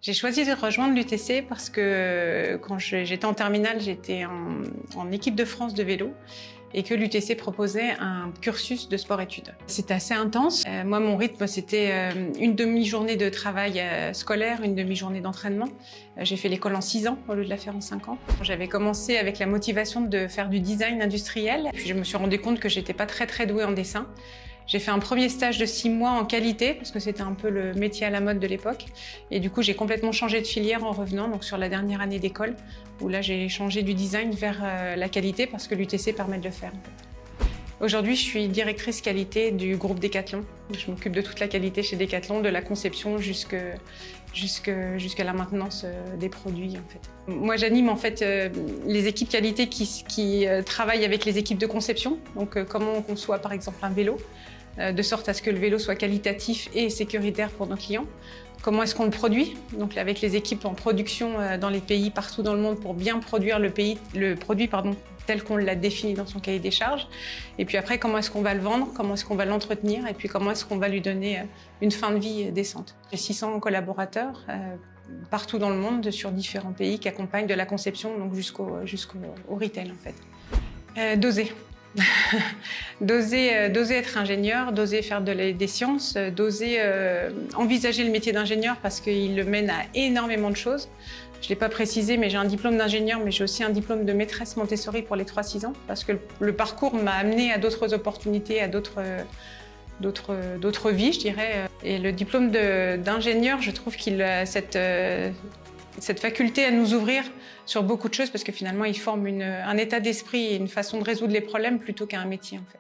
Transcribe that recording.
J'ai choisi de rejoindre l'UTC parce que quand j'étais en terminale, j'étais en équipe de France de vélo et que l'UTC proposait un cursus de sport-études. C'était assez intense. Moi, mon rythme, c'était une demi-journée de travail scolaire, une demi-journée d'entraînement. J'ai fait l'école en 6 ans au lieu de la faire en 5 ans. J'avais commencé avec la motivation de faire du design industriel. Puis je me suis rendu compte que j'étais pas très douée en dessin. J'ai fait un premier stage de 6 mois en qualité, parce que c'était un peu le métier à la mode de l'époque. Et du coup, j'ai complètement changé de filière en revenant, donc sur la dernière année d'école, où là, j'ai changé du design vers la qualité, parce que l'UTC permet de le faire. En fait. Aujourd'hui, je suis directrice qualité du groupe Decathlon. Je m'occupe de toute la qualité chez Decathlon, de la conception jusqu'à la maintenance des produits. En fait. Moi, j'anime en fait les équipes qualité qui travaillent avec les équipes de conception. Donc, comment on conçoit par exemple un vélo, de sorte à ce que le vélo soit qualitatif et sécuritaire pour nos clients. Comment est-ce qu'on le produit? Donc avec les équipes en production dans les pays partout dans le monde pour bien produire le produit tel qu'on l'a défini dans son cahier des charges. Et puis après, comment est-ce qu'on va le vendre? Comment est-ce qu'on va l'entretenir? Et puis comment est-ce qu'on va lui donner une fin de vie décente? J'ai 600 collaborateurs partout dans le monde sur différents pays qui accompagnent de la conception donc jusqu'au retail en fait. D'oser. D'oser être ingénieur, d'oser faire des sciences, d'oser envisager le métier d'ingénieur parce qu'il le mène à énormément de choses. Je ne l'ai pas précisé, mais j'ai un diplôme d'ingénieur, mais j'ai aussi un diplôme de maîtresse Montessori pour les 3-6 ans parce que le parcours m'a amené à d'autres opportunités, à d'autres vies, je dirais. Et le diplôme d'ingénieur, je trouve qu'il a cette faculté à nous ouvrir sur beaucoup de choses parce que finalement, il forme un état d'esprit et une façon de résoudre les problèmes plutôt qu'un métier en fait.